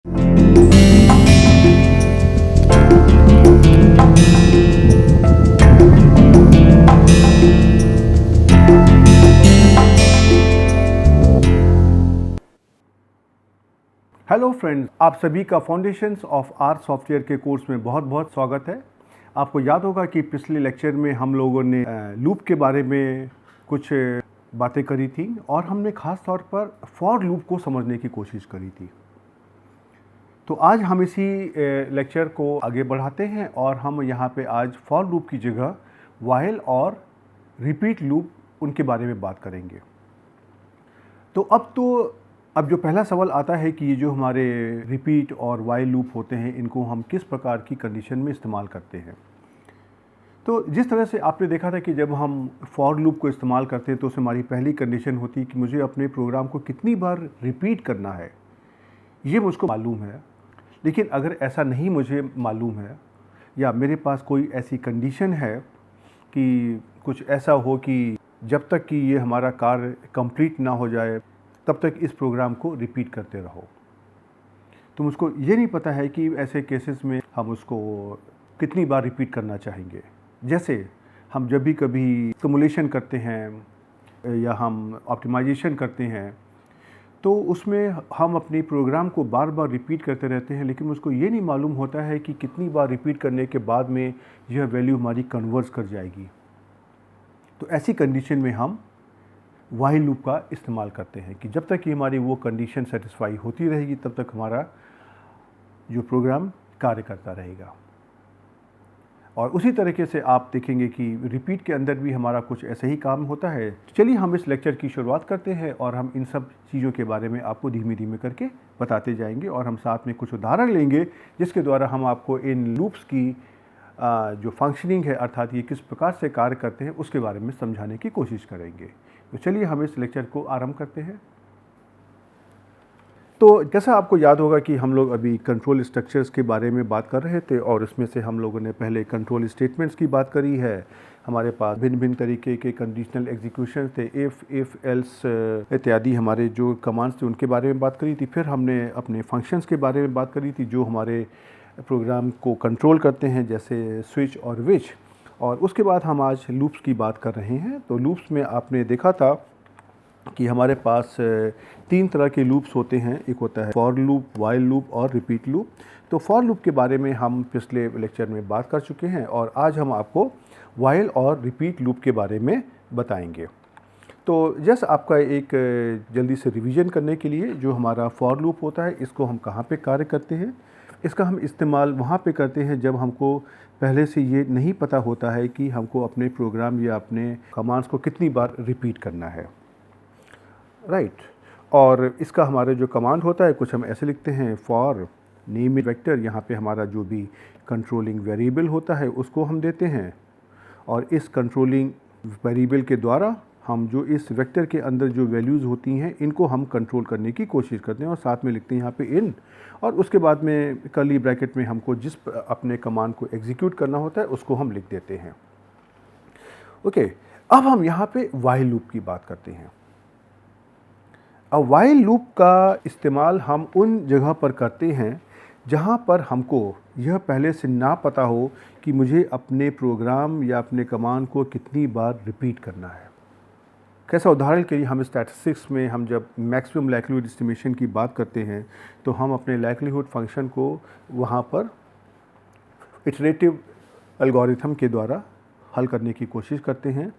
Hello friends, आप सभी का फाउंडेशंस ऑफ आर सॉफ्टवेयर के कोर्स में बहुत बहुत स्वागत है। आपको याद होगा कि पिछले लेक्चर में हम लोगों ने लूप के बारे में कुछ बातें करी थी और हमने ख़ास तौर पर फॉर लूप को समझने की कोशिश करी थी। तो आज हम इसी लेक्चर को आगे बढ़ाते हैं और हम यहाँ पे आज फॉर लूप की जगह व्हाइल और रिपीट लूप उनके बारे में बात करेंगे। अब जो पहला सवाल आता है कि ये जो हमारे रिपीट और व्हाइल लूप होते हैं, इनको हम किस प्रकार की कंडीशन में इस्तेमाल करते हैं। तो जिस तरह से आपने देखा था कि जब हम फॉर लूप को इस्तेमाल करते हैं तो उसमें हमारी पहली कंडीशन होती है कि मुझे अपने प्रोग्राम को कितनी बार रिपीट करना है, ये मुझको मालूम है। लेकिन अगर ऐसा नहीं मुझे मालूम है या मेरे पास कोई ऐसी कंडीशन है कि कुछ ऐसा हो कि जब तक कि ये हमारा कार्य कंप्लीट ना हो जाए तब तक इस प्रोग्राम को रिपीट करते रहो, तो मुझको ये नहीं पता है कि ऐसे केसेस में हम उसको कितनी बार रिपीट करना चाहेंगे। जैसे हम जब भी कभी सिमुलेशन करते हैं या हम ऑप्टिमाइजेशन करते हैं तो उसमें हम अपनी प्रोग्राम को बार बार रिपीट करते रहते हैं, लेकिन मुझको ये नहीं मालूम होता है कि कितनी बार रिपीट करने के बाद में यह वैल्यू हमारी कन्वर्ज कर जाएगी। तो ऐसी कंडीशन में हम व्हाइल लूप का इस्तेमाल करते हैं कि जब तक कि हमारी वो कंडीशन सेटिस्फाई होती रहेगी तब तक हमारा जो प्रोग्राम कार्य करता रहेगा। और उसी तरीके से आप देखेंगे कि रिपीट के अंदर भी हमारा कुछ ऐसे ही काम होता है। चलिए हम इस लेक्चर की शुरुआत करते हैं और हम इन सब चीज़ों के बारे में आपको धीमे धीमे करके बताते जाएंगे और हम साथ में कुछ उदाहरण लेंगे जिसके द्वारा हम आपको इन लूप्स की जो फंक्शनिंग है, अर्थात ये किस प्रकार से कार्य करते हैं, उसके बारे में समझाने की कोशिश करेंगे। तो चलिए हम इस लेक्चर को आरंभ करते हैं। तो जैसा आपको याद होगा कि हम लोग अभी कंट्रोल स्ट्रक्चर्स के बारे में बात कर रहे थे और इसमें से हम लोगों ने पहले कंट्रोल स्टेटमेंट्स की बात करी है। हमारे पास भिन्न भिन्न तरीके के कंडीशनल एग्जीक्यूशन थे, इफ़ एल्स इत्यादि हमारे जो कमांड्स थे उनके बारे में बात करी थी। फिर हमने अपने फंक्शंस के बारे में बात करी थी जो हमारे प्रोग्राम को कंट्रोल करते हैं, जैसे स्विच और विच। और उसके बाद हम आज लूप्स की बात कर रहे हैं। तो लूप्स में आपने देखा था कि हमारे पास तीन तरह के लूप्स होते हैं। एक होता है फॉर लूप, व्हाइल लूप और रिपीट लूप। तो फॉर लूप के बारे में हम पिछले लेक्चर में बात कर चुके हैं और आज हम आपको व्हाइल और रिपीट लूप के बारे में बताएंगे। तो जस्ट आपका एक जल्दी से रिवीजन करने के लिए, जो हमारा फॉर लूप होता है इसको हम कहाँ पे कार्य करते हैं, इसका हम इस्तेमाल वहाँ पे करते हैं जब हमको पहले से ये नहीं पता होता है कि हमको अपने प्रोग्राम या अपने कमांड्स को कितनी बार रिपीट करना है, राइट। और इसका हमारा जो कमांड होता है कुछ हम ऐसे लिखते हैं, फॉर नेम वेक्टर। यहाँ पे हमारा जो भी कंट्रोलिंग वेरिएबल होता है उसको हम देते हैं और इस कंट्रोलिंग वेरिएबल के द्वारा हम जो इस वेक्टर के अंदर जो वैल्यूज़ होती हैं इनको हम कंट्रोल करने की कोशिश करते हैं और साथ में लिखते हैं यहाँ पे इन। और उसके बाद में कर्ली ब्रैकेट में हमको जिस अपने कमांड को एग्जीक्यूट करना होता है उसको हम लिख देते हैं। ओके, अब हम यहाँ पे व्हाइल लूप की बात करते हैं। अब व्हाइल लूप का इस्तेमाल हम उन जगह पर करते हैं जहाँ पर हमको यह पहले से ना पता हो कि मुझे अपने प्रोग्राम या अपने कमांड को कितनी बार रिपीट करना है। कैसा, उदाहरण के लिए हम स्टैटिस्टिक्स में हम जब मैक्सिमम लाइक्लीहुड एस्टिमेशन की बात करते हैं तो हम अपने लाइक्लीहुड फंक्शन को वहाँ पर इटरेटिव एल्गोरिथम के द्वारा हल करने की कोशिश करते हैं।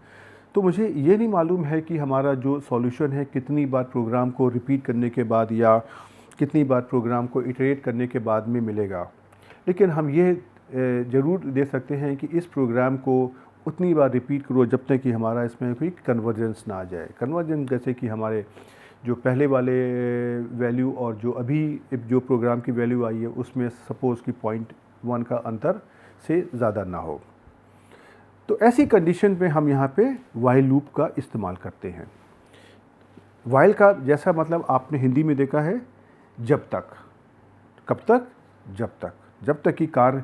तो मुझे ये नहीं मालूम है कि हमारा जो सॉल्यूशन है कितनी बार प्रोग्राम को रिपीट करने के बाद या कितनी बार प्रोग्राम को इटरेट करने के बाद में मिलेगा, लेकिन हम ये ज़रूर दे सकते हैं कि इस प्रोग्राम को उतनी बार रिपीट करो जब तक कि हमारा इसमें कोई कन्वर्जेंस ना आ जाए। कन्वर्जेंस जैसे कि हमारे जो पहले वाले वैल्यू और जो अभी जो प्रोग्राम की वैल्यू आई है उसमें सपोज़ कि 0.1 का अंतर से ज़्यादा ना हो। तो ऐसी कंडीशन में हम यहाँ पे व्हाइल लूप का इस्तेमाल करते हैं। व्हाइल का जैसा मतलब आपने हिंदी में देखा है, जब तक। कब तक? जब तक कि कार्य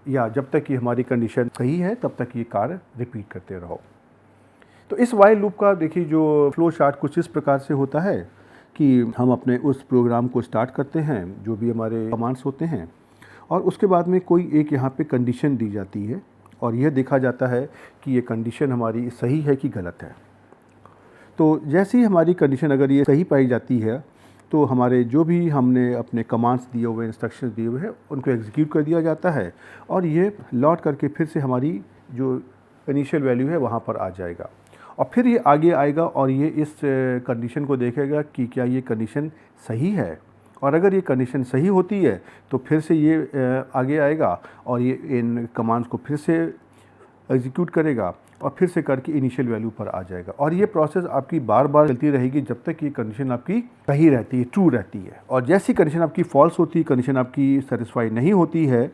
या जब तक कि हमारी कंडीशन सही है तब तक ये कार्य रिपीट करते रहो। तो इस व्हाइल लूप का देखिए जो फ्लो चार्ट कुछ इस प्रकार से होता है। कि हम अपने उस प्रोग्राम को स्टार्ट करते हैं, जो भी हमारे कमांड्स होते हैं, और उसके बाद में कोई एक यहाँ पे कंडीशन दी जाती है और यह देखा जाता है कि ये कंडीशन हमारी सही है कि गलत है। तो जैसे ही हमारी कंडीशन अगर ये सही पाई जाती है तो हमारे जो भी हमने अपने कमांड्स दिए हुए, इंस्ट्रक्शंस दिए हुए हैं, उनको एग्जीक्यूट कर दिया जाता है और ये लौट करके फिर से हमारी जो इनिशियल वैल्यू है वहाँ पर आ जाएगा और फिर ये आगे आएगा और ये इस कंडीशन को देखेगा कि क्या ये कंडीशन सही है, और अगर ये कंडीशन सही होती है तो फिर से ये आगे आएगा और ये इन कमांड्स को फिर से एग्जीक्यूट करेगा और फिर से करके इनिशियल वैल्यू पर आ जाएगा। और ये प्रोसेस आपकी बार बार चलती रहेगी जब तक ये कंडीशन आपकी सही रहती है, ट्रू रहती है। और जैसी कंडीशन आपकी फॉल्स होती है, कंडीशन आपकी सेटिस्फाई नहीं होती है,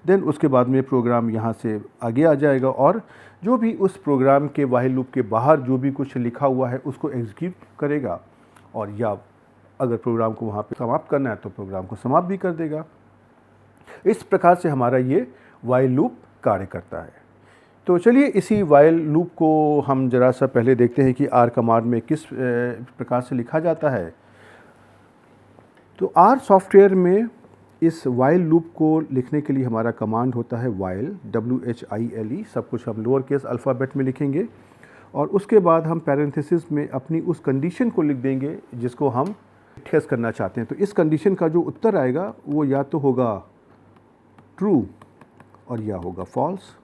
देन उसके बाद में प्रोग्राम यहाँ से आगे आ जाएगा और जो भी उस प्रोग्राम के व्हाइल लूप के बाहर जो भी कुछ लिखा हुआ है उसको एग्जीक्यूट करेगा, और या अगर प्रोग्राम को वहाँ पे समाप्त करना है तो प्रोग्राम को समाप्त भी कर देगा। इस प्रकार से हमारा ये व्हाइल लूप कार्य करता है। तो चलिए इसी व्हाइल लूप को हम ज़रा सा पहले देखते हैं कि आर कमांड में किस प्रकार से लिखा जाता है। तो आर सॉफ्टवेयर में इस व्हाइल लूप को लिखने के लिए हमारा कमांड होता है व्हाइल, WHILE। सब कुछ हम लोअर केस अल्फ़ाबेट में लिखेंगे और उसके बाद हम पैरेंथेसिस में अपनी उस कंडीशन को लिख देंगे जिसको हम टेस्ट करना चाहते हैं। तो इस कंडीशन का जो उत्तर आएगा वो या तो होगा ट्रू और या होगा फॉल्स।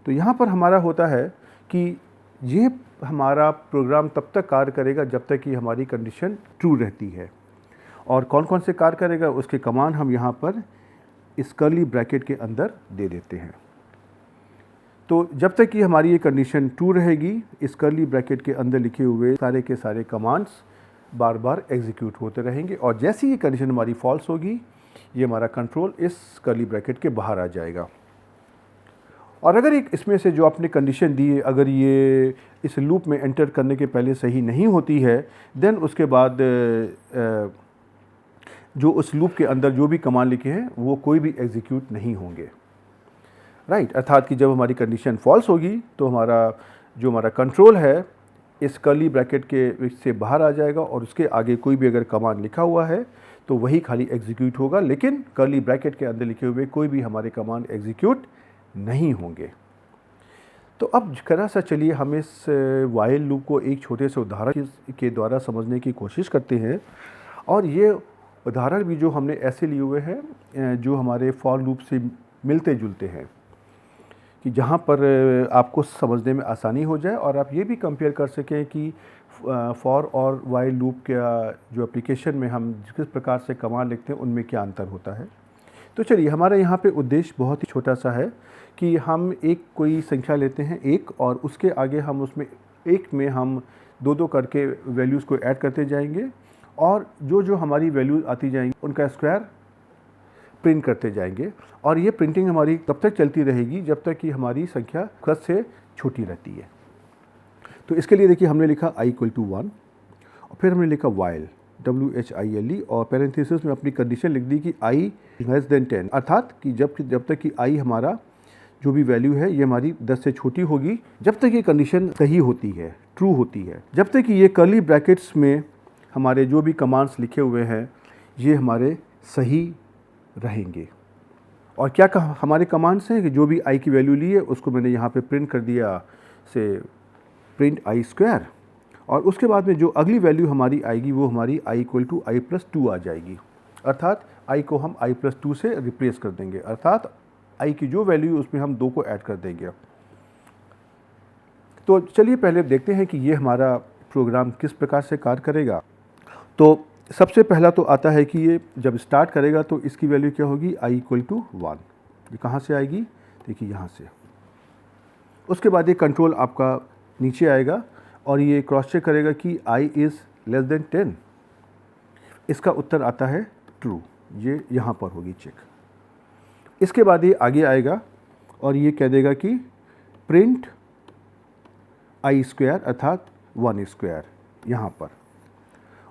तो यहाँ पर हमारा होता है कि ये हमारा प्रोग्राम तब तक कार्य करेगा जब तक कि हमारी कंडीशन ट्रू रहती है। और कौन कौन से कार्य करेगा उसके कमांड हम यहाँ पर इस कर्ली ब्रैकेट के अंदर दे देते हैं। तो जब तक कि हमारी ये कंडीशन ट्रू रहेगी, इस कर्ली ब्रैकेट के अंदर लिखे हुए सारे के सारे कमांड्स बार बार एग्जीक्यूट होते रहेंगे और जैसी ये कंडीशन हमारी फॉल्स होगी, ये हमारा कंट्रोल इस कर्ली ब्रैकेट के बाहर आ जाएगा। और अगर एक इसमें से जो आपने कंडीशन दी है, अगर ये इस लूप में एंटर करने के पहले सही नहीं होती है, देन उसके बाद जो उस लूप के अंदर जो भी कमांड लिखे हैं वो कोई भी एग्जीक्यूट नहीं होंगे, राइट। अर्थात कि जब हमारी कंडीशन फॉल्स होगी तो हमारा कंट्रोल है इस कर्ली ब्रैकेट के से बाहर आ जाएगा और उसके आगे कोई भी अगर कमांड लिखा हुआ है तो वही खाली एग्जीक्यूट होगा, लेकिन कर्ली ब्रैकेट के अंदर लिखे हुए कोई भी हमारे कमांड एग्जीक्यूट नहीं होंगे। तो अब जरा सा चलिए हम इस व्हाइल लूप को एक छोटे से उदाहरण के द्वारा समझने की कोशिश करते हैं। और ये उदाहरण भी जो हमने ऐसे लिए हुए हैं जो हमारे फॉर लूप से मिलते जुलते हैं, कि जहाँ पर आपको समझने में आसानी हो जाए और आप ये भी कंपेयर कर सकें कि फॉर और व्हाइल लूप का जो एप्लीकेशन में हम किस प्रकार से कमांड लिखते हैं उनमें क्या अंतर होता है। तो चलिए हमारा यहाँ पे उद्देश्य बहुत ही छोटा सा है कि हम एक कोई संख्या लेते हैं एक, और उसके आगे हम उसमें एक में हम दो दो करके वैल्यूज़ को ऐड करते जाएंगे और जो जो हमारी वैल्यूज आती जाएंगी उनका स्क्वायर प्रिंट करते जाएंगे। और ये प्रिंटिंग हमारी तब तक चलती रहेगी जब तक कि हमारी संख्या खुद से छोटी रहती है। तो इसके लिए देखिए हमने लिखा i = 1 और फिर हमने लिखा while, WHILE, और पैरेंथेसिस में अपनी कंडीशन लिख दी कि i < 10, अर्थात कि जब तक कि i हमारा जो भी वैल्यू है ये हमारी 10 से छोटी होगी, जब तक ये कंडीशन सही होती है, ट्रू होती है, जब तक कि ये कर्ली ब्रैकेट्स में हमारे जो भी कमांड्स लिखे हुए हैं ये हमारे सही रहेंगे। और क्या हमारे कमांड्स हैं कि जो भी i की वैल्यू ली है उसको मैंने यहाँ पे प्रिंट कर दिया से प्रिंट i², और उसके बाद में जो अगली वैल्यू हमारी आएगी वो हमारी i = i+2 आ जाएगी, अर्थात i को हम i+2 से रिप्लेस कर देंगे, अर्थात i की जो वैल्यू उसमें हम 2 को ऐड कर देंगे। तो चलिए पहले देखते हैं कि ये हमारा प्रोग्राम किस प्रकार से कार्य करेगा। तो सबसे पहला तो आता है कि ये जब स्टार्ट करेगा तो इसकी वैल्यू क्या होगी, i = 1। ये कहाँ से आएगी, देखिए यहाँ से। उसके बाद ये कंट्रोल आपका नीचे आएगा और ये क्रॉस चेक करेगा कि i < 10। इसका उत्तर आता है ट्रू, ये यहाँ पर होगी चेक। इसके बाद ये आगे आएगा और ये कह देगा कि प्रिंट i² अर्थात 1² यहाँ पर,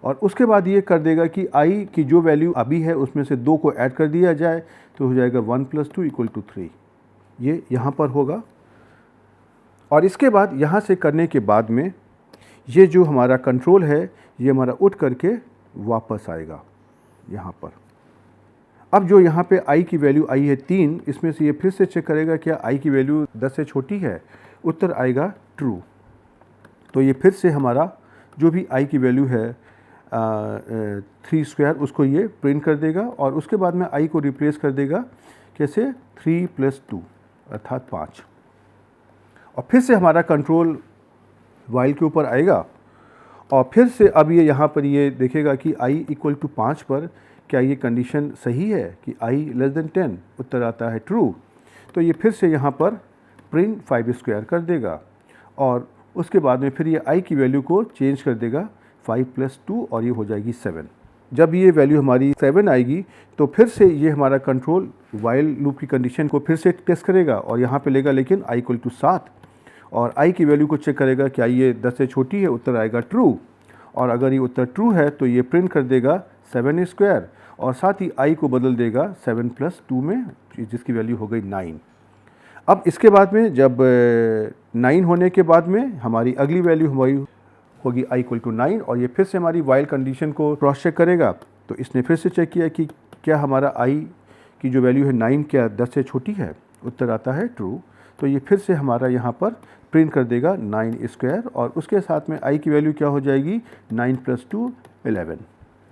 और उसके बाद ये कर देगा कि i की जो वैल्यू अभी है उसमें से 2 को ऐड कर दिया जाए तो हो जाएगा 1 + 2 = 3, ये यहाँ पर होगा। और इसके बाद यहाँ से करने के बाद में ये जो हमारा कंट्रोल है ये हमारा उठ करके वापस आएगा यहाँ पर। अब जो यहाँ पे i की वैल्यू आई है 3, इसमें से ये फिर से चेक करेगा क्या i की वैल्यू 10 से छोटी है, उत्तर आएगा ट्रू। तो ये फिर से हमारा जो भी i की वैल्यू है 3 स्क्वायर उसको ये प्रिंट कर देगा और उसके बाद में i को रिप्लेस कर देगा कैसे 3 + 2 अर्थात 5। और फिर से हमारा कंट्रोल वाइल के ऊपर आएगा और फिर से अब ये यहाँ पर ये देखेगा कि i = 5 पर क्या ये कंडीशन सही है कि i < 10, उत्तर आता है ट्रू। तो ये फिर से यहाँ पर प्रिंट 5 स्क्वायर कर देगा और उसके बाद में फिर ये i की वैल्यू को चेंज कर देगा 5 + 2 और ये हो जाएगी 7। जब ये वैल्यू हमारी 7 आएगी तो फिर से ये हमारा कंट्रोल वाइल लूप की कंडीशन को फिर से टेस्ट करेगा और यहाँ पे लेगा लेकिन i = 7 और i की वैल्यू को चेक करेगा क्या ये 10 से छोटी है, उत्तर आएगा ट्रू। और अगर ये उत्तर ट्रू है तो ये प्रिंट कर देगा 7 स्क्वायर और साथ ही i को बदल देगा 7 + 2 में, जिसकी वैल्यू हो गई 9। अब इसके बाद में जब 9 होने के बाद में हमारी अगली वैल्यू हमारी होगी i = 9 और ये फिर से हमारी वाइल कंडीशन को क्रॉस चेक करेगा। तो इसने फिर से चेक किया कि क्या हमारा i की जो वैल्यू है 9 क्या 10 से छोटी है, उत्तर आता है ट्रू। तो ये फिर से हमारा यहाँ पर प्रिंट कर देगा 9 स्क्वायर और उसके साथ में i की वैल्यू क्या हो जाएगी 9 + 2 11।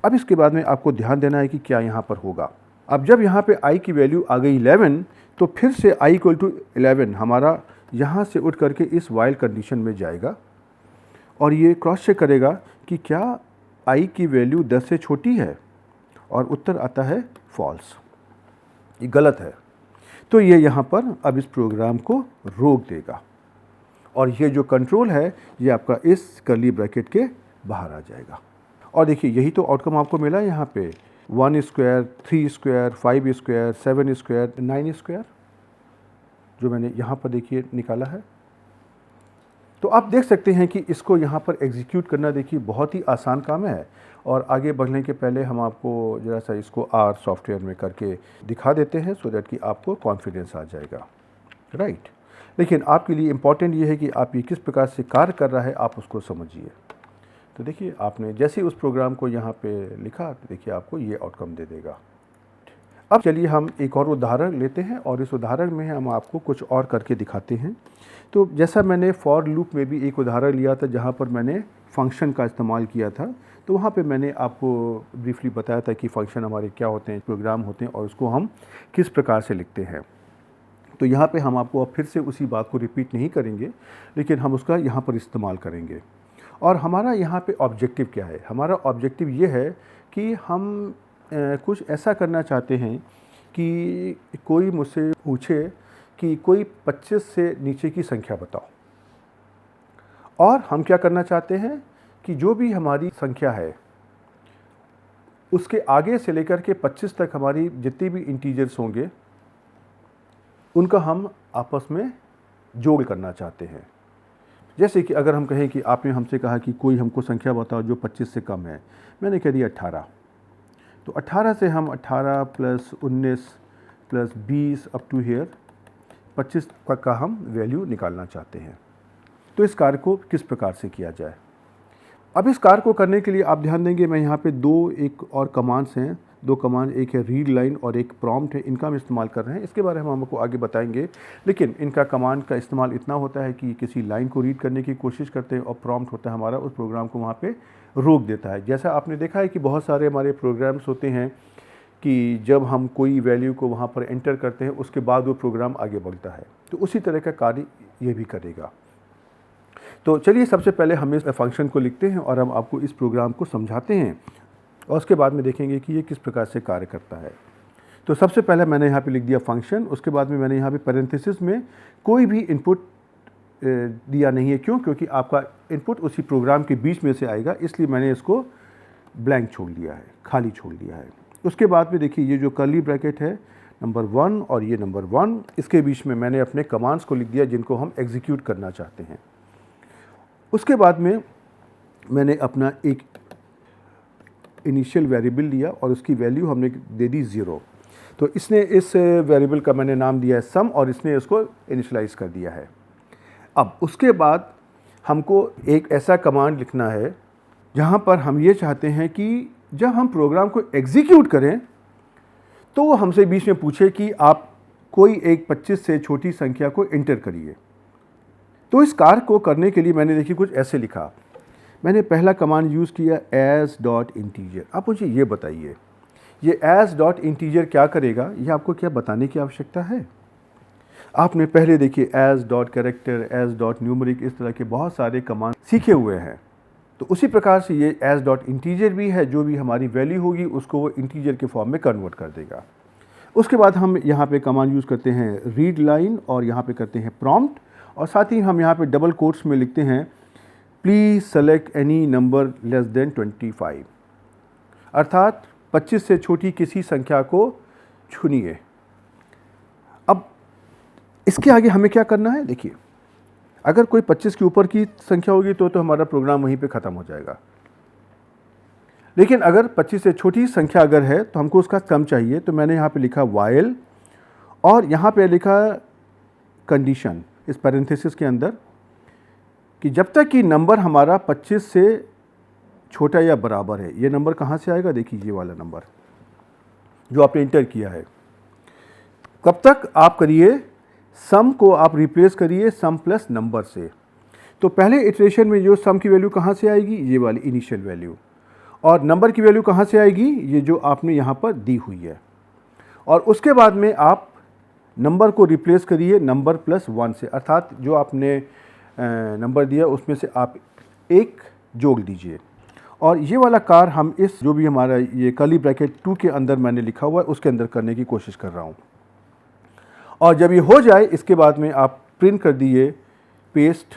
अब इसके बाद में आपको ध्यान देना है कि क्या यहाँ पर होगा। अब जब यहाँ पे i की वैल्यू आ गई 11 तो फिर से i = 11 हमारा यहाँ से उठ करके इस वाइल कंडीशन में जाएगा और ये क्रॉस चेक करेगा कि क्या i की वैल्यू 10 से छोटी है और उत्तर आता है फॉल्स, ये गलत है। तो ये यहाँ पर अब इस प्रोग्राम को रोक देगा और ये जो कंट्रोल है ये आपका इस कर्ली ब्रैकेट के बाहर आ जाएगा। और देखिए यही तो आउटकम आपको मिला है यहाँ पे 1 square, 3 square, 5 square, 7 square, 9 square जो मैंने यहाँ पर देखिए निकाला है। तो आप देख सकते हैं कि इसको यहाँ पर एग्जीक्यूट करना देखिए बहुत ही आसान काम है। और आगे बढ़ने के पहले हम आपको ज़रा सा इसको R सॉफ्टवेयर में करके दिखा देते हैं सो दैट कि आपको कॉन्फिडेंस आ जाएगा, राइट। लेकिन आपके लिए इम्पॉर्टेंट ये है कि आप ये किस प्रकार से कार्य कर रहा है आप उसको समझिए। तो देखिए आपने जैसे उस प्रोग्राम को यहाँ पे लिखा तो देखिए आपको ये आउटकम दे देगा। अब चलिए हम एक और उदाहरण लेते हैं और इस उदाहरण में हम आपको कुछ और करके दिखाते हैं। तो जैसा मैंने फॉर लूप में भी एक उदाहरण लिया था जहाँ पर मैंने फंक्शन का इस्तेमाल किया था, तो वहाँ पे मैंने आपको ब्रीफली बताया था कि फ़ंक्शन हमारे क्या होते हैं, प्रोग्राम होते हैं और उसको हम किस प्रकार से लिखते हैं। तो यहाँ पे हम आपको अब फिर से उसी बात को रिपीट नहीं करेंगे, लेकिन हम उसका यहाँ पर इस्तेमाल करेंगे। और हमारा यहाँ पे ऑब्जेक्टिव क्या है? हमारा ऑब्जेक्टिव ये है कि हम कुछ ऐसा करना चाहते हैं कि कोई मुझसे पूछे कि कोई 25 से नीचे की संख्या बताओ, और हम क्या करना चाहते हैं कि जो भी हमारी संख्या है उसके आगे से लेकर के 25 तक हमारी जितनी भी इंटीजर्स होंगे उनका हम आपस में जोड़ करना चाहते हैं। जैसे कि अगर हम कहें कि आपने हमसे कहा कि कोई हमको संख्या बताओ जो 25 से कम है, मैंने कह दिया 18, तो 18 से हम 18 + 19 + 20 अप टू हियर 25 तक का हम वैल्यू निकालना चाहते हैं। तो इस कार्य को किस प्रकार से किया जाए? अब इस कार्य को करने के लिए आप ध्यान देंगे मैं यहाँ पे एक और कमांड्स हैं, 2 कमांड, एक है रीड लाइन और एक प्रॉम्प्ट है, इनका हम इस्तेमाल कर रहे हैं। इसके बारे में हम आपको आगे बताएंगे, लेकिन इनका कमांड का इस्तेमाल इतना होता है कि किसी लाइन को रीड करने की कोशिश करते हैं और प्रॉम्प्ट होता है हमारा उस प्रोग्राम को वहाँ पे रोक देता है। जैसा आपने देखा है कि बहुत सारे हमारे प्रोग्राम्स होते हैं कि जब हम कोई वैल्यू को वहाँ पर एंटर करते हैं उसके बाद वो प्रोग्राम आगे बढ़ता है, तो उसी तरह का कार्य ये भी करेगा। तो चलिए सबसे पहले हम इस फंक्शन को लिखते हैं और हम आपको इस प्रोग्राम को समझाते हैं और उसके बाद में देखेंगे कि ये किस प्रकार से कार्य करता है। तो सबसे पहले मैंने यहाँ पे लिख दिया फंक्शन, उसके बाद में मैंने यहाँ पे पैरेंथेसिस में कोई भी इनपुट दिया नहीं है। क्यों? क्योंकि आपका इनपुट उसी प्रोग्राम के बीच में से आएगा, इसलिए मैंने इसको ब्लैंक छोड़ दिया है, खाली छोड़ दिया है। उसके बाद में देखिए ये जो कर्ली ब्रैकेट है नंबर 1 और ये नंबर 1, इसके बीच में मैंने अपने कमांड्स को लिख दिया जिनको हम एग्जीक्यूट करना चाहते हैं। उसके बाद में मैंने अपना एक इनिशियल वेरिएबल लिया और उसकी वैल्यू हमने दे दी 0। तो इसने इस वेरिएबल का मैंने नाम दिया है सम और इसने उसको इनिशियलाइज कर दिया है। अब उसके बाद हमको एक ऐसा कमांड लिखना है जहाँ पर हम ये चाहते हैं कि जब हम प्रोग्राम को एग्जीक्यूट करें तो वो हमसे बीच में पूछे कि आप कोई एक 25 से छोटी संख्या को एंटर करिए। तो इस कार्य को करने के लिए मैंने देखिए कुछ ऐसे लिखा। मैंने पहला कमांड यूज़ किया as.integer। आप मुझे ये बताइए, ये as.integer क्या करेगा, ये आपको क्या बताने की आवश्यकता है? आपने पहले देखिए as.character, as.numeric, इस तरह के बहुत सारे कमांड सीखे हुए हैं। तो उसी प्रकार से ये as.integer भी है, जो भी हमारी वैल्यू होगी उसको वो इंटीजर के फॉर्म में कन्वर्ट कर देगा। उसके बाद हम यहाँ पे कमांड यूज़ करते हैं रीड लाइन और यहाँ पे करते हैं प्रॉम्प्ट, और साथ ही हम यहाँ पे डबल कोट्स में लिखते हैं please select any number less than 25, अर्थात 25 से छोटी किसी संख्या को चुनिए। अब इसके आगे हमें क्या करना है, देखिए अगर कोई 25 के ऊपर की संख्या होगी तो हमारा प्रोग्राम वहीं पे ख़त्म हो जाएगा। लेकिन अगर 25 से छोटी संख्या अगर है तो हमको उसका सम चाहिए। तो मैंने यहाँ पे लिखा वाइल और यहाँ पे लिखा कंडीशन इस पैरेंथेसिस के अंदर कि जब तक कि नंबर हमारा 25 से छोटा या बराबर है। ये नंबर कहाँ से आएगा, देखिए ये वाला नंबर जो आपने इंटर किया है, कब तक आप करिए, सम को आप रिप्लेस करिए सम प्लस नंबर से। तो पहले इटरेशन में जो सम की वैल्यू कहाँ से आएगी, ये वाली इनिशियल वैल्यू, और नंबर की वैल्यू कहाँ से आएगी, ये जो आपने यहाँ पर दी हुई है। और उसके बाद में आप नंबर को रिप्लेस करिए नंबर प्लस 1 से, अर्थात जो आपने नंबर दिया उसमें से आप एक जोड़ दीजिए। और ये वाला कार्य हम इस जो भी हमारा ये कर्ली ब्रैकेट 2 के अंदर मैंने लिखा हुआ है उसके अंदर करने की कोशिश कर रहा हूँ। और जब ये हो जाए इसके बाद में आप प्रिंट कर दिए पेस्ट,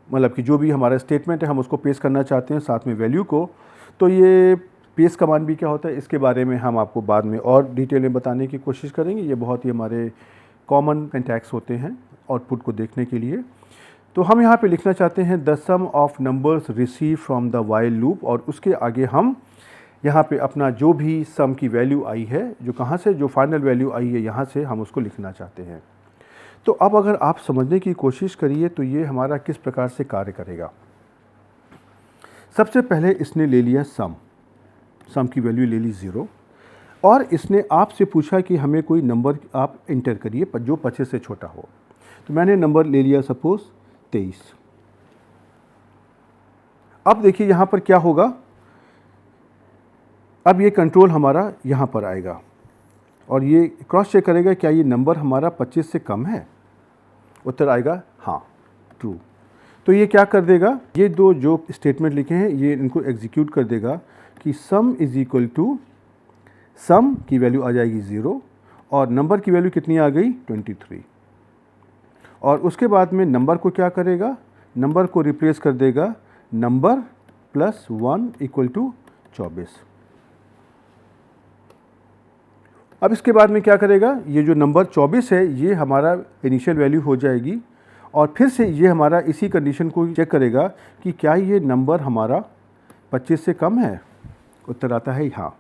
मतलब कि जो भी हमारा स्टेटमेंट है हम उसको पेस्ट करना चाहते हैं साथ में वैल्यू को। तो ये पेस्ट कमांड भी क्या होता है इसके बारे में हम आपको बाद में और डिटेल में बताने की कोशिश करेंगे। ये बहुत ही हमारे कॉमन सिंटैक्स होते हैं आउटपुट को देखने के लिए। तो हम यहाँ पे लिखना चाहते हैं the sum of numbers receive from the while loop, और उसके आगे हम यहाँ पे अपना जो भी सम की वैल्यू आई है, जो कहाँ से जो फाइनल वैल्यू आई है यहाँ से हम उसको लिखना चाहते हैं। तो अब अगर आप समझने की कोशिश करिए तो ये हमारा किस प्रकार से कार्य करेगा। सबसे पहले इसने ले लिया सम की वैल्यू ले ली 0, और इसने आपसे पूछा कि हमें कोई नंबर आप इंटर करिए जो 25 से छोटा हो। तो मैंने नंबर ले लिया सपोज 23। अब देखिए यहाँ पर क्या होगा, अब ये कंट्रोल हमारा यहाँ पर आएगा और ये क्रॉस चेक करेगा क्या ये नंबर हमारा 25 से कम है। उत्तर आएगा हाँ, ट्रू। तो ये क्या कर देगा, ये दो जो स्टेटमेंट लिखे हैं ये इनको एग्जीक्यूट कर देगा कि सम इज इक्वल टू, सम की वैल्यू आ जाएगी 0 और नंबर की वैल्यू कितनी आ गई 23। और उसके बाद में नंबर को क्या करेगा, नंबर को रिप्लेस कर देगा नंबर प्लस 1 इक्वल टू 24। अब इसके बाद में क्या करेगा, ये जो नंबर 24 है ये हमारा इनिशियल वैल्यू हो जाएगी और फिर से ये हमारा इसी कंडीशन को चेक करेगा कि क्या ये नंबर हमारा 25 से कम है। उत्तर आता है हाँ।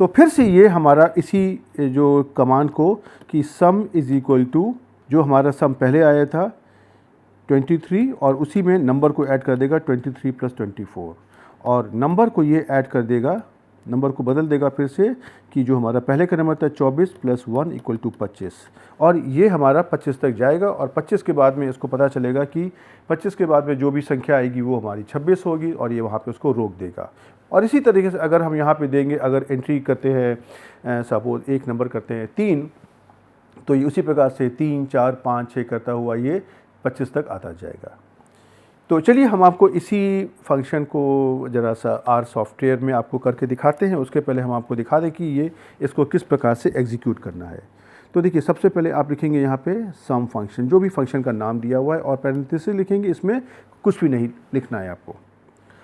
तो फिर से ये हमारा इसी जो कमांड को कि सम इज इक्वल टू, जो हमारा सम पहले आया था 23 और उसी में नंबर को ऐड कर देगा 23 प्लस 24, और नंबर को ये ऐड कर देगा, नंबर को बदल देगा फिर से कि जो हमारा पहले का नंबर था 24 प्लस 1 इक्वल टू 25, और ये हमारा 25 तक जाएगा। और 25 के बाद में इसको पता चलेगा कि 25 के बाद में जो भी संख्या आएगी वो हमारी 26 होगी और ये वहाँ पे उसको रोक देगा। और इसी तरीके से अगर हम यहाँ पे देंगे, अगर एंट्री करते हैं सपोज एक नंबर करते हैं 3, तो ये उसी प्रकार से 3, 4, 5, 6 करता हुआ ये 25 तक आता जाएगा। तो चलिए हम आपको इसी फंक्शन को ज़रा सा आर सॉफ्टवेयर में आपको करके दिखाते हैं। उसके पहले हम आपको दिखा दें कि ये इसको किस प्रकार से एग्जीक्यूट करना है। तो देखिए सबसे पहले आप लिखेंगे यहाँ पे सम फंक्शन, जो भी फंक्शन का नाम दिया हुआ है, और पैरेंथेसिस लिखेंगे, इसमें कुछ भी नहीं लिखना है आपको।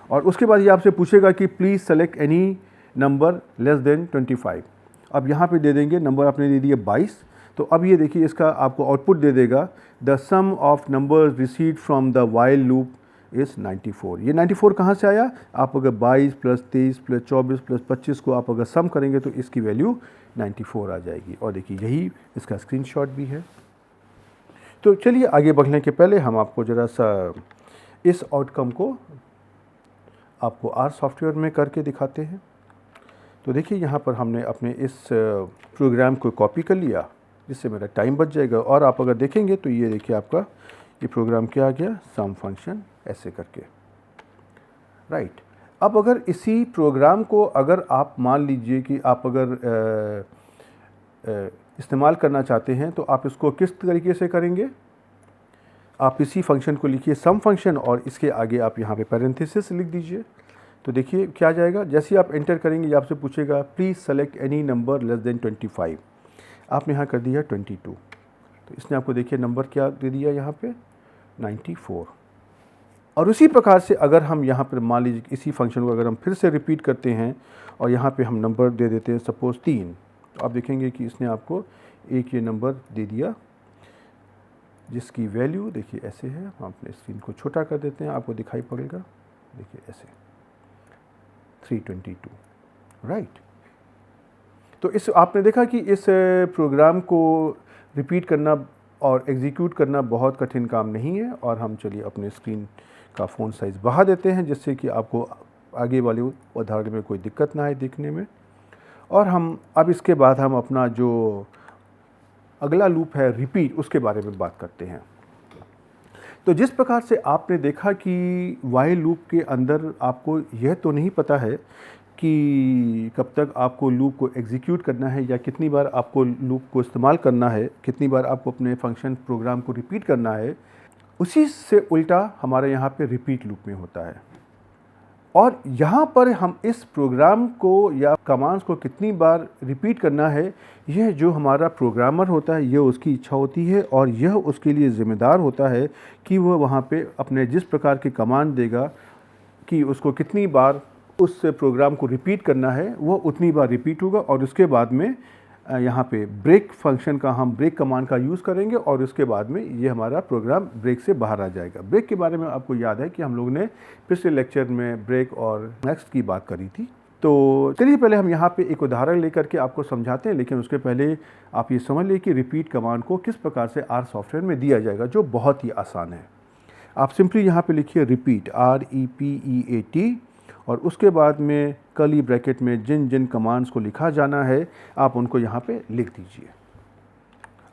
और उसके बाद ये आपसे पूछेगा कि please select any number less than 25। अब यहाँ पे दे देंगे नंबर आपने दे दिया 22। तो अब ये देखिए इसका आपको आउटपुट दे देगा the sum of numbers received from the while loop is 94। ये 94 कहाँ से आया, आप अगर 22 प्लस 23 प्लस 24 प्लस 25 को आप अगर सम करेंगे तो इसकी वैल्यू 94 आ जाएगी। और देखिए यही इसका स्क्रीनशॉट भी है। तो चलिए आगे बढ़ने के पहले हम आपको ज़रा सा इस आउटकम को आपको आर सॉफ्टवेयर में करके दिखाते हैं। तो देखिए यहाँ पर हमने अपने इस प्रोग्राम को कॉपी कर लिया, जिससे मेरा टाइम बच जाएगा। और आप अगर देखेंगे तो ये देखिए आपका ये प्रोग्राम क्या आ गया, सम फंक्शन ऐसे करके, राइट। अब अगर इसी प्रोग्राम को अगर आप मान लीजिए कि आप अगर इस्तेमाल करना चाहते हैं तो आप इसको किस तरीके से करेंगे, आप इसी फंक्शन को लिखिए सम फंक्शन और इसके आगे आप यहाँ पे पैरेंथेसिस लिख दीजिए। तो देखिए क्या आ जाएगा, जैसे ही आप एंटर करेंगे ये आपसे पूछेगा please select any number less than 25। आपने यहाँ कर दिया 22, तो इसने आपको देखिए नंबर क्या दे दिया यहाँ पे 94। और उसी प्रकार से अगर हम यहाँ पर मान लीजिए इसी फंक्शन को अगर हम फिर से रिपीट करते हैं और यहाँ पे हम नंबर दे देते हैं सपोज़ 3, तो आप देखेंगे कि इसने आपको एक ये नंबर दे दिया जिसकी वैल्यू देखिए ऐसे है। हम अपने स्क्रीन को छोटा कर देते हैं, आपको दिखाई पड़ेगा, देखिए ऐसे 322, राइट। तो इस आपने देखा कि इस प्रोग्राम को रिपीट करना और एग्जीक्यूट करना बहुत कठिन काम नहीं है। और हम चलिए अपने स्क्रीन का फ़ॉन्ट साइज़ बढ़ा देते हैं जिससे कि आपको आगे वाले उदाहरण में कोई दिक्कत ना आए देखने में। और हम अब इसके बाद हम अपना जो अगला लूप है रिपीट, उसके बारे में बात करते हैं। तो जिस प्रकार से आपने देखा कि वाइल लूप के अंदर आपको यह तो नहीं पता है कि कब तक आपको लूप को एग्जीक्यूट करना है या कितनी बार आपको लूप को इस्तेमाल करना है, कितनी बार आपको अपने फंक्शन प्रोग्राम को रिपीट करना है, उसी से उल्टा हमारे यहाँ पे रिपीट लूप में होता है। और यहाँ पर हम इस प्रोग्राम को या कमांड्स को कितनी बार रिपीट करना है, यह जो हमारा प्रोग्रामर होता है, यह उसकी इच्छा होती है और यह उसके लिए ज़िम्मेदार होता है कि वह वहाँ पे अपने जिस प्रकार के कमांड देगा कि उसको कितनी बार उस प्रोग्राम को रिपीट करना है, वो उतनी बार रिपीट होगा। और उसके बाद में यहाँ पे ब्रेक फंक्शन का हम ब्रेक कमांड का यूज़ करेंगे और उसके बाद में ये हमारा प्रोग्राम ब्रेक से बाहर आ जाएगा। ब्रेक के बारे में आपको याद है कि हम लोगों ने पिछले लेक्चर में ब्रेक और नेक्स्ट की बात करी थी। तो चलिए पहले हम यहाँ पे एक उदाहरण लेकर के आपको समझाते हैं, लेकिन उसके पहले आप ये समझ लें कि रिपीट कमांड को किस प्रकार से आर सॉफ्टवेयर में दिया जाएगा, जो बहुत ही आसान है। आप सिंपली यहाँ पर लिखिए रिपीट, REPEAT, और उसके बाद में कर्ली ब्रैकेट में जिन जिन कमांड्स को लिखा जाना है आप उनको यहाँ पे लिख दीजिए।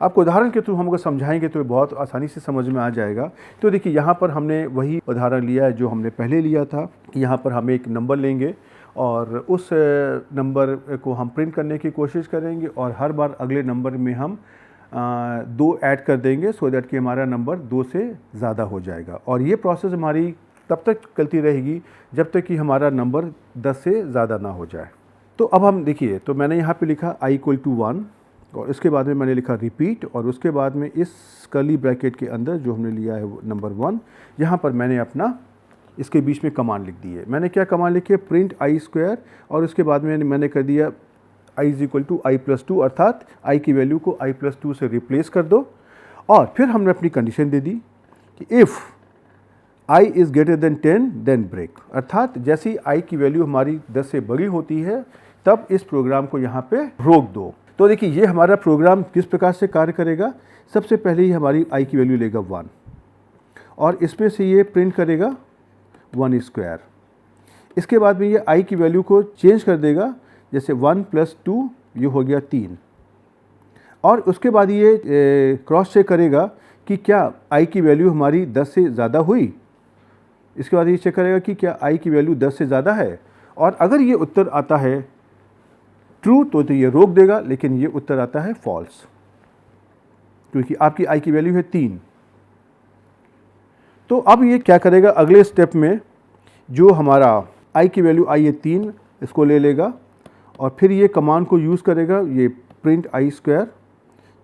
आपको उदाहरण के थ्रू हम अगर समझाएंगे तो बहुत आसानी से समझ में आ जाएगा। तो देखिए यहाँ पर हमने वही उदाहरण लिया है जो हमने पहले लिया था कि यहाँ पर हम एक नंबर लेंगे और उस नंबर को हम प्रिंट करने की कोशिश करेंगे और हर बार अगले नंबर में हम 2 ऐड कर देंगे सो दैट कि हमारा नंबर 2 से ज़्यादा हो जाएगा। और ये प्रोसेस हमारी तब तक चलती रहेगी जब तक कि हमारा नंबर 10 से ज़्यादा ना हो जाए। तो अब हम देखिए, तो मैंने यहाँ पे लिखा i = 1 और इसके बाद में मैंने लिखा रिपीट और उसके बाद में इस कर्ली ब्रैकेट के अंदर जो हमने लिया है नंबर 1, यहाँ पर मैंने अपना इसके बीच में कमांड लिख दी है। मैंने क्या कमांड लिखी है, प्रिंट i² और उसके बाद में मैंने कर दिया i = i+2, अर्थात i की वैल्यू को i+2 से रिप्लेस कर दो। और फिर हमने अपनी कंडीशन दे दी कि if i is greater than 10 then break, अर्थात जैसी i की वैल्यू हमारी 10 से बड़ी होती है तब इस प्रोग्राम को यहाँ पे रोक दो। तो देखिए ये हमारा प्रोग्राम किस प्रकार से कार्य करेगा। सबसे पहले ही हमारी i की वैल्यू लेगा 1 और इसमें से ये प्रिंट करेगा 1²। इसके बाद में ये i की वैल्यू को चेंज कर देगा, जैसे 1 + 2 ये हो गया 3। और उसके बाद ये क्रॉस चेक करेगा कि क्या i की वैल्यू हमारी 10 से ज़्यादा हुई। इसके बाद ये चेक करेगा कि क्या i की वैल्यू 10 से ज़्यादा है और अगर ये उत्तर आता है ट्रू तो ये रोक देगा, लेकिन ये उत्तर आता है फॉल्स क्योंकि आपकी i की वैल्यू है 3। तो अब ये क्या करेगा, अगले स्टेप में जो हमारा i की वैल्यू आई है 3, इसको ले लेगा और फिर ये कमांड को यूज़ करेगा, ये प्रिंट i²,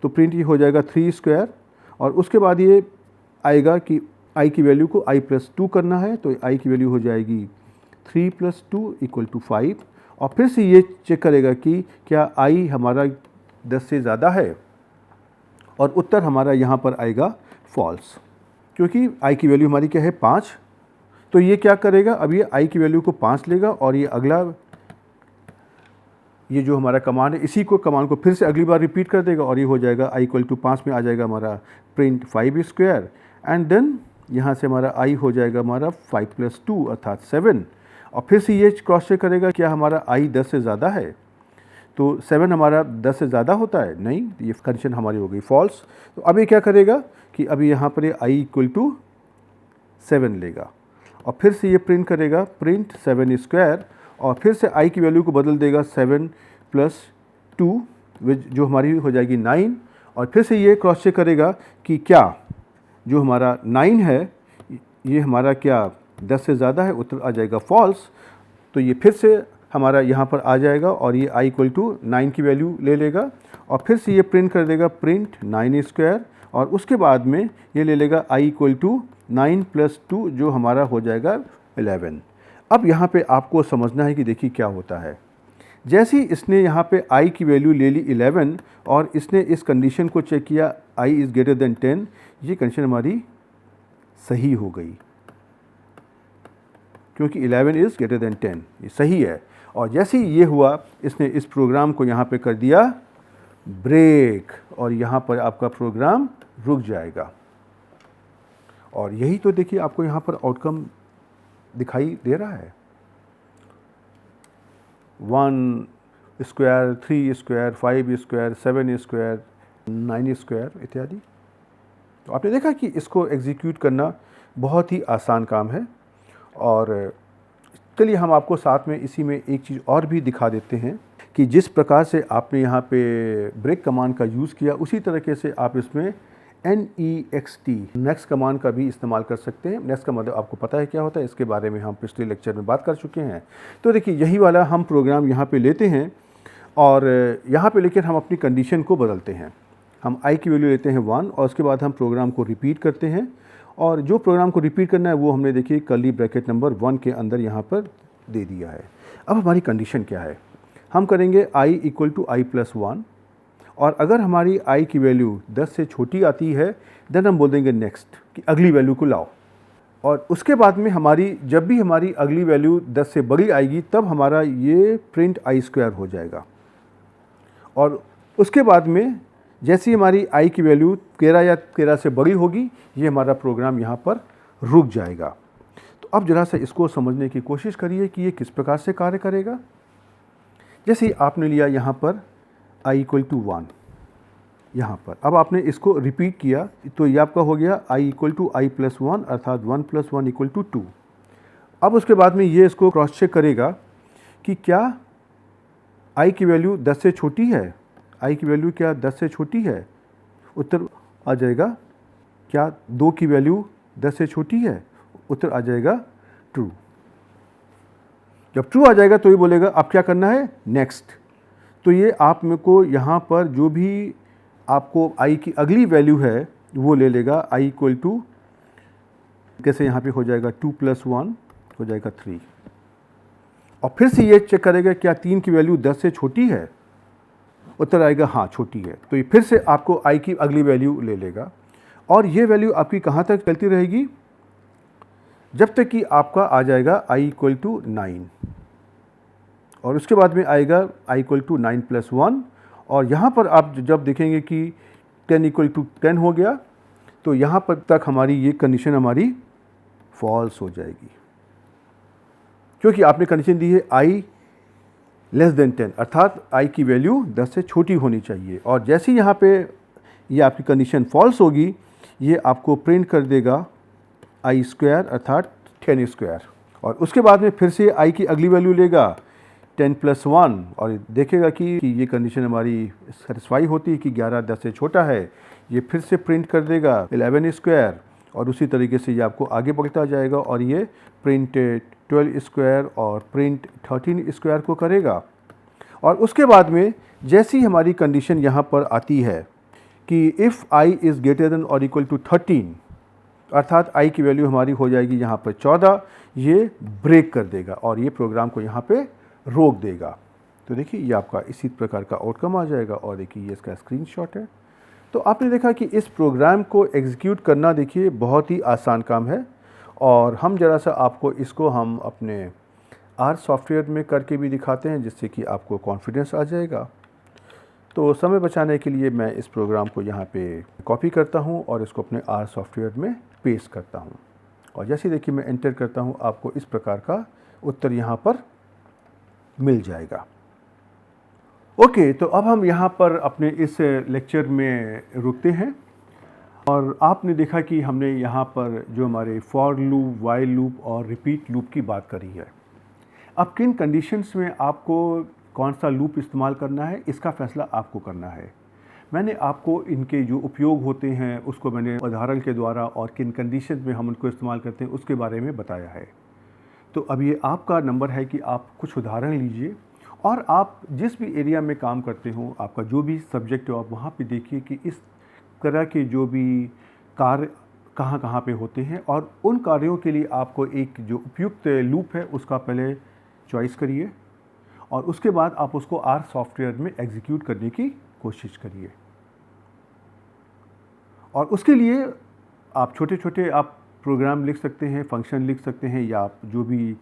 तो प्रिंट ये हो जाएगा 3² और उसके बाद ये आएगा कि i की वैल्यू को i+2 करना है, तो i की वैल्यू हो जाएगी 3 + 2 = 5 और फिर से ये चेक करेगा कि क्या i हमारा 10 से ज़्यादा है और उत्तर हमारा यहाँ पर आएगा फॉल्स क्योंकि i की वैल्यू हमारी क्या है 5। तो ये क्या करेगा, अब ये i की वैल्यू को 5 लेगा और ये अगला ये जो हमारा कमांड है इसी को कमांड को फिर से अगली बार रिपीट कर देगा और ये हो जाएगा i = 5 में आ जाएगा हमारा प्रिंट 5² एंड देन यहाँ से हमारा i हो जाएगा हमारा 5 + 2 अर्थात 7 और फिर से ये क्रॉस चेक करेगा क्या हमारा i 10 से ज़्यादा है। तो 7 हमारा 10 से ज़्यादा होता है, नहीं, ये कंडीशन हमारी हो गई फॉल्स। तो अब ये क्या करेगा कि अभी यहाँ पर ये i इक्वल टू 7 लेगा और फिर से ये प्रिंट करेगा प्रिंट 7 स्क्वायर और फिर से i की वैल्यू को बदल देगा 7 प्लस 2 जो हमारी हो जाएगी 9 और फिर से ये क्रॉस चेक करेगा कि क्या जो हमारा 9 है ये हमारा क्या 10 से ज़्यादा है, उत्तर आ जाएगा फॉल्स। तो ये फिर से हमारा यहाँ पर आ जाएगा और ये i इक्वल टू 9 की वैल्यू ले लेगा और फिर से ये प्रिंट कर देगा प्रिंट 9 स्क्वायर और उसके बाद में ये ले लेगा i इक्वल टू 9 प्लस 2 जो हमारा हो जाएगा 11। अब यहाँ पे आपको समझना है कि देखिए क्या होता है। जैसे ही इसने यहाँ पे i की वैल्यू ले ली 11 और इसने इस कंडीशन को चेक किया i इज़ ग्रेटर देन 10, ये कंडीशन हमारी सही हो गई क्योंकि 11 इज़ ग्रेटर देन 10, ये सही है। और जैसे ही ये हुआ इसने इस प्रोग्राम को यहाँ पे कर दिया ब्रेक और यहाँ पर आपका प्रोग्राम रुक जाएगा। और यही तो देखिए आपको यहाँ पर आउटकम दिखाई दे रहा है, 1 square, 3 square, 5 square, 7 square, 9 square इत्यादि। तो आपने देखा कि इसको एग्जीक्यूट करना बहुत ही आसान काम है। और चलिए हम आपको साथ में इसी में एक चीज़ और भी दिखा देते हैं कि जिस प्रकार से आपने यहाँ पे ब्रेक कमांड का यूज़ किया उसी तरीके से आप इसमें NEXT नेक्स्ट कमांड का भी इस्तेमाल कर सकते हैं। नेक्स्ट का मतलब आपको पता है क्या होता है, इसके बारे में हम पिछले लेक्चर में बात कर चुके हैं। तो देखिए यही वाला हम प्रोग्राम यहाँ पे लेते हैं और यहाँ पे लेकर हम अपनी कंडीशन को बदलते हैं। हम i की वैल्यू लेते हैं 1 और उसके बाद हम प्रोग्राम को रिपीट करते हैं और जो प्रोग्राम को रिपीट करना है वो हमने देखिए कर्ली ब्रैकेट नंबर 1 के अंदर यहाँ पर दे दिया है। अब हमारी कंडीशन क्या है, हम करेंगे i equal to i plus 1 और अगर हमारी i की वैल्यू 10 से छोटी आती है देन हम बोल देंगे नेक्स्ट कि अगली वैल्यू को लाओ। और उसके बाद में हमारी जब भी हमारी अगली वैल्यू 10 से बड़ी आएगी तब हमारा ये प्रिंट i स्क्वायर हो जाएगा। और उसके बाद में जैसी हमारी i की वैल्यू 13 या 13 से बड़ी होगी ये हमारा प्रोग्राम यहाँ पर रुक जाएगा। तो अब ज़रा सा इसको समझने की कोशिश करिए कि ये किस प्रकार से कार्य करेगा। जैसे आपने लिया यहाँ पर i इक्वल टू 1 यहाँ पर, अब आपने इसको रिपीट किया तो ये आपका हो गया i equal to i plus 1 अर्थात 1 प्लस 1 इक्वल टू 2। अब उसके बाद में ये इसको क्रॉस चेक करेगा कि क्या i की वैल्यू 10 से छोटी है, i की वैल्यू क्या 10 से छोटी है, उत्तर आ जाएगा क्या 2 की वैल्यू 10 से छोटी है, उत्तर आ जाएगा ट्रू। जब ट्रू आ जाएगा तो ये बोलेगा अब क्या करना है नेक्स्ट। तो ये आप में को यहाँ पर जो भी आपको i की अगली वैल्यू है वो ले लेगा i इक्वल टू कैसे यहाँ पे हो जाएगा 2 प्लस 1 हो जाएगा 3 और फिर से ये चेक करेगा क्या 3 की वैल्यू 10 से छोटी है, उत्तर आएगा हाँ छोटी है। तो ये फिर से आपको i की अगली वैल्यू ले लेगा और ये वैल्यू आपकी कहाँ तक चलती रहेगी, जब तक कि आपका आ जाएगा i इक्वल टू 9 और उसके बाद में आएगा i इक्वल टू 9 प्लस 1 और यहाँ पर आप जब देखेंगे कि 10 इक्वल टू 10 हो गया तो यहाँ पर तक हमारी ये कंडीशन हमारी फॉल्स हो जाएगी क्योंकि आपने कंडीशन दी है i लेस देन 10 अर्थात i की वैल्यू 10 से छोटी होनी चाहिए। और जैसे ही यहाँ पे ये आपकी कंडीशन फॉल्स होगी ये आपको प्रिंट कर देगा i स्क्वायर अर्थात 10 स्क्वायर और उसके बाद में फिर से i की अगली वैल्यू लेगा 10 प्लस 1 और देखेगा कि ये कंडीशन हमारी सेटिस्फाई होती है कि 11 10 से छोटा है, ये फिर से प्रिंट कर देगा 11 स्क्वायर और उसी तरीके से ये आपको आगे बढ़ता जाएगा और ये प्रिंट 12 स्क्वायर और प्रिंट 13 स्क्वायर को करेगा। और उसके बाद में जैसी हमारी कंडीशन यहाँ पर आती है कि if i is greater than और इक्वल टू 13 अर्थात i की वैल्यू हमारी हो जाएगी यहाँ पर 14, ये ब्रेक कर देगा और ये प्रोग्राम को यहाँ पे रोक देगा। तो देखिए ये आपका इसी प्रकार का आउटकम आ जाएगा और देखिए ये इसका स्क्रीनशॉट है। तो आपने देखा कि इस प्रोग्राम को एग्जीक्यूट करना देखिए बहुत ही आसान काम है और हम ज़रा सा आपको इसको हम अपने R सॉफ्टवेयर में करके भी दिखाते हैं जिससे कि आपको कॉन्फिडेंस आ जाएगा। तो समय बचाने के लिए मैं इस प्रोग्राम को यहाँ पे कॉपी करता हूँ और इसको अपने R सॉफ्टवेयर में पेस्ट करता हूँ और जैसे देखिए मैं एंटर करता हूँ आपको इस प्रकार का उत्तर यहाँ पर मिल जाएगा। ओके, तो अब हम यहाँ पर अपने इस लेक्चर में रुकते हैं और आपने देखा कि हमने यहाँ पर जो हमारे फॉर लूप, वाइल लूप और रिपीट लूप की बात करी है। अब किन कंडीशंस में आपको कौन सा लूप इस्तेमाल करना है, इसका फैसला आपको करना है। मैंने आपको इनके जो उपयोग होते हैं उसको मैंने उदाहरण के द्वारा और किन कंडीशन में हम उनको इस्तेमाल करते हैं उसके बारे में बताया है। तो अब ये आपका नंबर है कि आप कुछ उदाहरण लीजिए और आप जिस भी एरिया में काम करते हो, आपका जो भी सब्जेक्ट हो, आप वहाँ पे देखिए कि इस तरह के जो भी कार्य कहाँ कहाँ पे होते हैं और उन कार्यों के लिए आपको एक जो उपयुक्त लूप है उसका पहले चॉइस करिए और उसके बाद आप उसको आर सॉफ्टवेयर में एग्जीक्यूट करने की कोशिश करिए। और उसके लिए आप छोटे छोटे आप प्रोग्राम लिख सकते हैं, फंक्शन लिख सकते हैं, या आप जो भी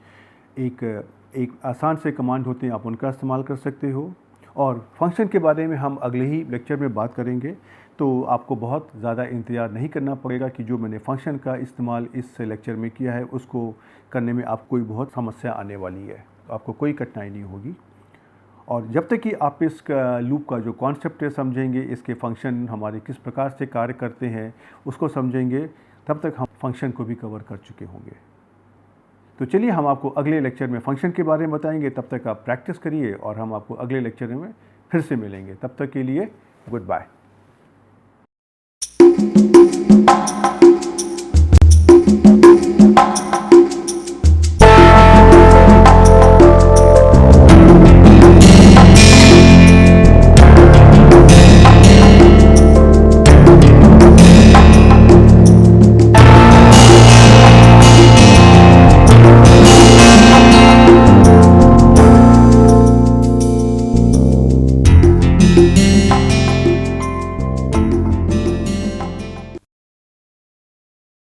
एक आसान से कमांड होते हैं आप उनका इस्तेमाल कर सकते हो। और फंक्शन के बारे में हम अगले ही लेक्चर में बात करेंगे, तो आपको बहुत ज़्यादा इंतज़ार नहीं करना पड़ेगा कि जो मैंने फंक्शन का इस्तेमाल इस लेक्चर में किया है उसको करने में आपको कोई बहुत समस्या आने वाली है, तो आपको कोई कठिनाई नहीं होगी। और जब तक कि आप इस लूप का जो कॉन्सेप्ट है समझेंगे, इसके फंक्शन हमारे किस प्रकार से कार्य करते हैं उसको समझेंगे, तब तक हम फंक्शन को भी कवर कर चुके होंगे। तो चलिए हम आपको अगले लेक्चर में फंक्शन के बारे में बताएंगे। तब तक आप प्रैक्टिस करिए और हम आपको अगले लेक्चर में फिर से मिलेंगे। तब तक के लिए गुड बाय।